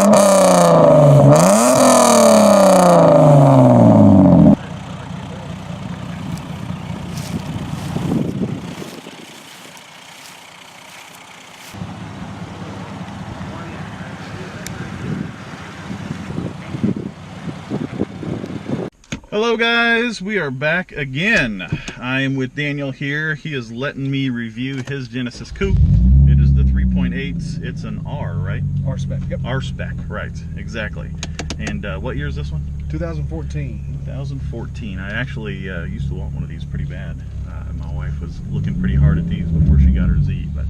Hello guys, we are back again. I am with Daniel here. He is letting me review his Genesis Coupe. It is the 3.8. It's an R, right? R-Spec, yep. R-Spec, right, exactly. And what year is this one? 2014. 2014. I actually used to want one of these pretty bad. My wife was looking pretty hard at these before she got her Z, but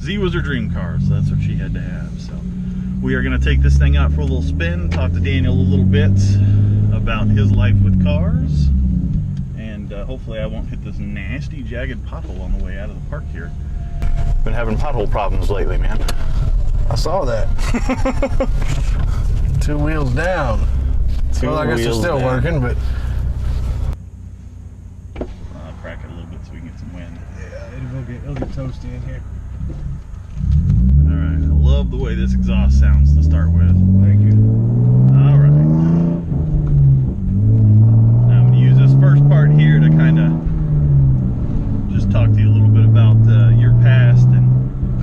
Z was her dream car, so that's what she had to have. So we are going to take this thing out for a little spin, talk to Daniel a little bit about his life with cars, and hopefully I won't hit this nasty jagged pothole on the way out of the park here. Been having pothole problems lately, man. I saw that. 2 wheels down. Well, I guess they're still working, but I'll crack it a little bit so we can get some wind. Yeah, it'll get toasty in here. Alright, I love the way this exhaust sounds to start with. Thank you. Alright. Now I'm going to use this first part here to kind of just talk to you a little bit about your past and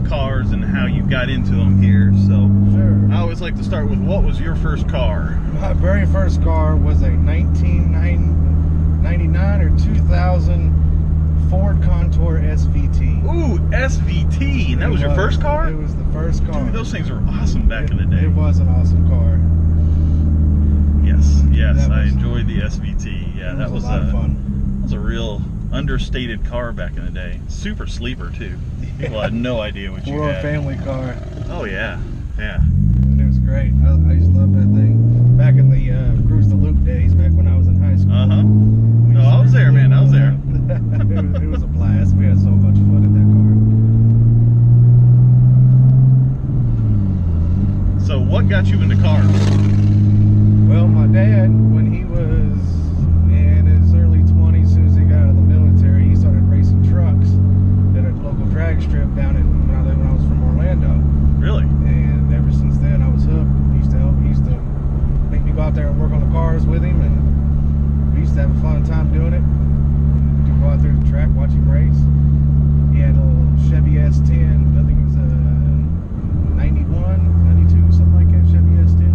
cars and how you got into them here. So Sure. I always like to start with, what was your first car? My very first car was a 1999 or 2000 Ford Contour SVT. Ooh, SVT! And that was your first car? It was the first car. Dude, those things were awesome back in the day. It was an awesome car. Yes, I enjoyed the SVT. Yeah, that was a lot of fun. That was a real understated car back in the day. Super sleeper too. People had no idea what you For a had. family car. Oh yeah, yeah. And it was great. I used to love that thing. Back in the Cruise the Loop days, back when I was in high school. No, I was there, man. I was there. it was a blast. We had so much fun at that car. So what got you into cars? Well, my dad, when he was in his early 20s, as soon as he got out of the military, he started racing trucks at a local drag strip down when I was from Orlando. Really? And ever since then, I was hooked. He used to make me go out there and work on the cars with him, and we used to have a fun time doing it. We'd go out there to the track, watch him race. He had a little Chevy S10, I think it was a 91, 92, something like that, Chevy S10.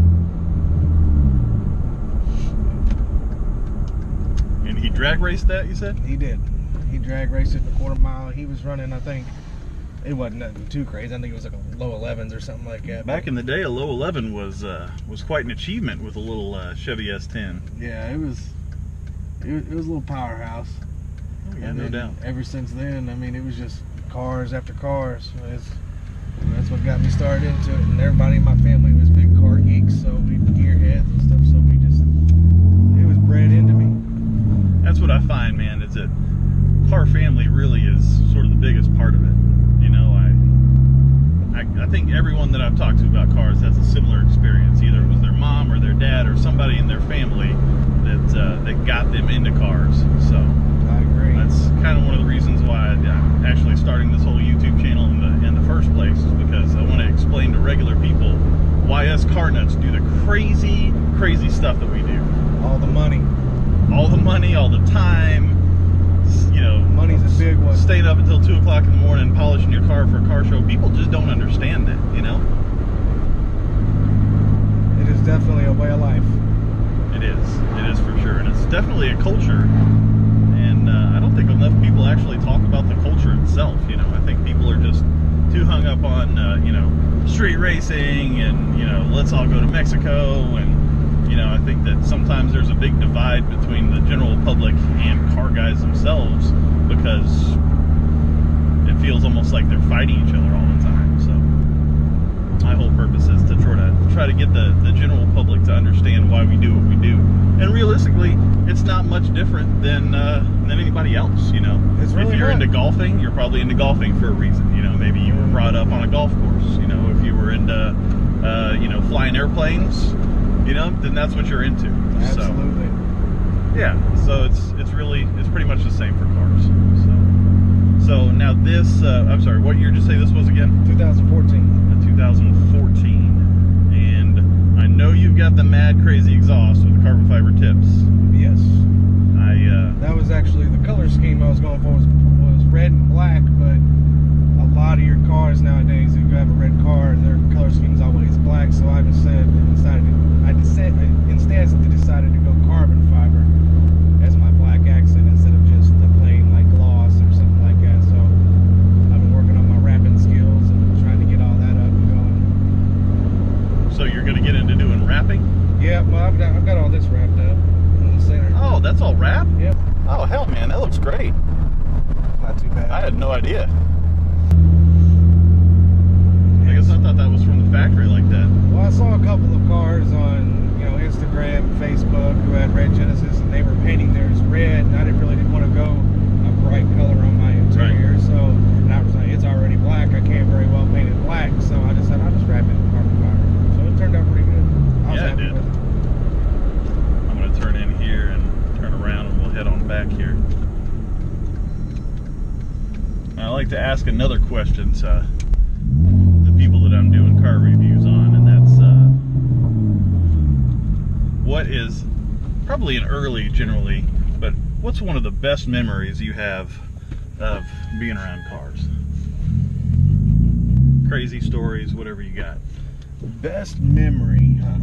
And he drag raced that, you said? He did. He drag raced it in a quarter mile. He was running, I think, it wasn't nothing too crazy. I think it was like a low 11s or something like that. Back in the day, a low 11 was quite an achievement with a little Chevy S10. Yeah, it was a little powerhouse. Oh, yeah, And no then doubt. Ever since then, I mean, it was just cars after cars. That's what got me started into it. And everybody in my family was big car geeks, so we gearheads and stuff. So it was bred into me. That's what I find, man, is that car family really is sort of the biggest part of it. You know, I think everyone that I've talked to about cars has a similar experience. Either it was their mom or their dad or somebody in their family that got them into cars. So I agree. that's kind of one of the reasons why I'm actually starting this whole YouTube channel in the first place, is because I want to explain to regular people why us car nuts do the crazy stuff that we do. All the money. All the money, all the time, you know. Money's a big one. Staying up until 2 o'clock in the morning polishing your car for a car show. People just don't understand that, you know? It is definitely a way of life. It is for sure. And it's definitely a culture. And I don't think enough people actually talk about the culture itself, you know? I think people are just too hung up on, you know, street racing and, you know, let's all go to Mexico. And, you know, I think that sometimes there's a big divide between the general public and car guys themselves, because it feels almost like they're fighting each other all the time. So my whole purpose is to try to get the general public to understand why we do what we do. And realistically, it's not much different than anybody else, you know. It's really if you're not. into golfing, you're probably into golfing for a reason. You know, maybe you were brought up on a golf course. You know, if you were into you know, flying airplanes, you know, then that's what you're into. Absolutely. So, yeah, so it's pretty much the same for cars. So now this, I'm sorry, what year did you say this was again? 2014. 2014. And I know you've got the mad crazy exhaust with the carbon fiber tips. Yes. That was actually the color scheme I was going for was red and black, but a lot of your cars nowadays, if you have a red car, their color scheme is always black. So I instead decided to go carbon fiber as my black accent instead of just the plain like gloss or something like that. So I've been working on my wrapping skills and trying to get all that up and going. So you're going to get into doing wrapping? Yeah, well, I've got all this wrapped up in the center. Oh, that's all wrap? Yep. Oh, hell, man, that looks great. Not too bad. I had no idea. I guess I thought that was from the factory like that. Well, I saw a couple of cars on, Instagram, Facebook, who had red Genesis, and they were painting theirs red, and I didn't want to go a bright color on my interior. Right. So, and I was like, it's already black. I can't very well paint it black, so I decided I'll just wrap it in carbon fiber. So it turned out pretty good. I was happy with it. I'm going to turn in here and turn around, and we'll head on back here. I like to ask another question to the people that I'm doing car reviews on, and that's what is probably an early generally, but what's one of the best memories you have of being around cars? Crazy stories, whatever you got. Best memory, huh?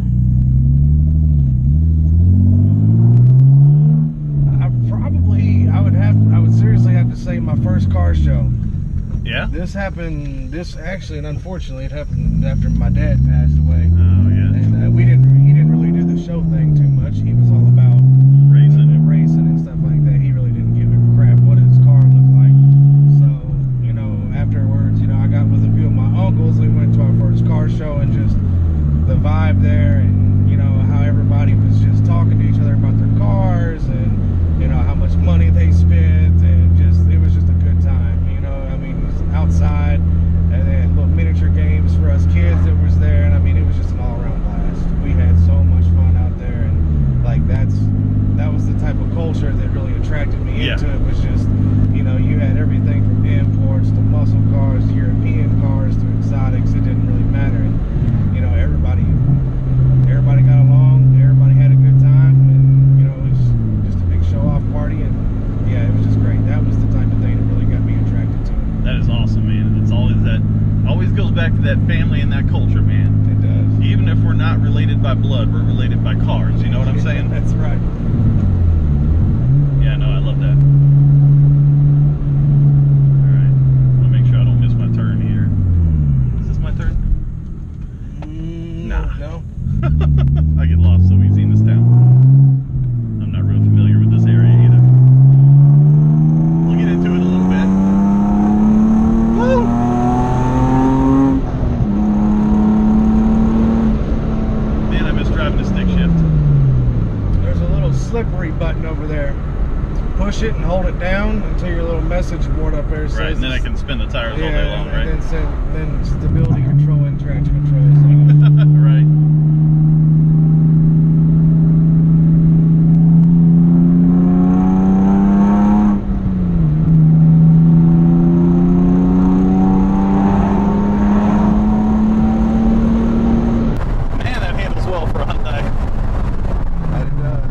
I would seriously have to say my first car show. Yeah? This happened, and unfortunately it happened after my dad passed away. Oh, yeah. And he didn't really do the show thing too much. He was all about racing and stuff like that. He really didn't give a crap what his car looked like. So, afterwards, I got with a few of my uncles. We went to our first car show, and just the vibe there, and how everybody was just talking to each other about their cars, and how much money they spent, and it was just a good time. Outside, and then little miniature games for us kids that was there, and it was just an all-around blast. We had so much fun out there, and that was the type of culture that really attracted me into it. Was just you had everything from imports to muscle cars to European cars to exotics. It didn't really matter, and everybody got along, everybody had a good time, and it was just a big show-off party, and yeah, it was just great. That was the type of thing that really got me attracted to it. That is awesome, man. It's always goes back to that family and that culture, man. It does. Even if we're not related by blood, we're related by cars. You know what I'm saying? That's right. Yeah, no, I love that. All right, I'll make sure I don't miss my turn here. Is this my turn? Nah. No. I get lost so easy in this town. I'm not real familiar with this area either. We'll get into it a little bit. Woo! Man, I miss driving a stick shift. There's a little slippery button over there. Push it and hold it down until your little message board up there says. Right, and then I can spin the tires all day long, right? And then stability control and traction control. Right. Man, that handles well for a Hyundai. That it does.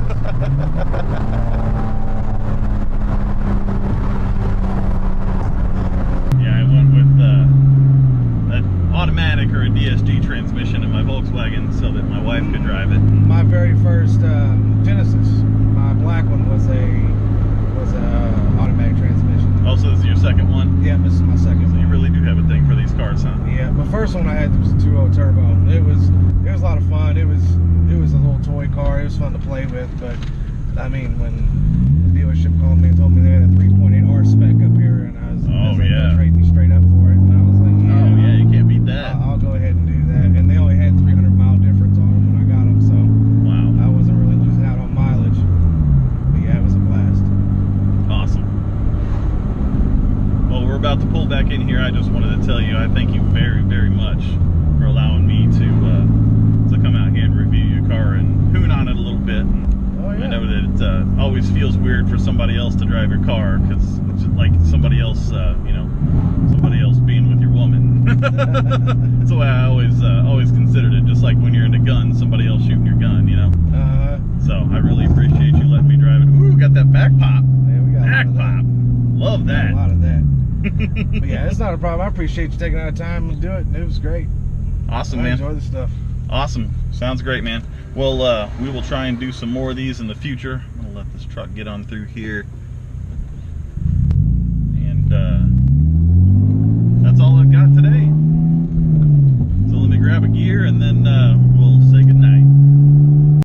Yeah, I went with an automatic or a DSG transmission in my Volkswagen so that my wife could drive it. My very first Genesis, my black one was a automatic transmission. Oh, so this is your second one? Yeah, this is my second So one. you really do have a thing for these cars, huh? Yeah, the first one I had was a 2.0 turbo. It was a lot of fun. It was a little toy car. It was fun to play with, but when the dealership called me and told me they had a 3.8 R-Spec up here, and I was trading me straight up for it, and I was like, yeah, Oh yeah, you can't beat that. I'll go ahead and do that. And they only had 300-mile difference on them when I got them, so Wow. I wasn't really losing out on mileage. But yeah, it was a blast. Awesome. Well, we're about to pull back in here. I just wanted to tell you I thank you very, very much for allowing me to come out here and review your car and hoon on it a little bit. Oh yeah. I know that it always feels weird for somebody else to drive your car because it's like somebody else, somebody else being with your woman. That's the way I always considered it. Just like when you're into guns, somebody else shooting your gun, you know. So I really appreciate you letting me drive it. Ooh, got that back pop. Yeah, we got back pop. Love that. A lot of that. But yeah, it's not a problem. I appreciate you taking out time to do it, and it was great. Awesome, man. I enjoy the stuff. Awesome. Sounds great, man. Well, we will try and do some more of these in the future. I'm gonna let this truck get on through here.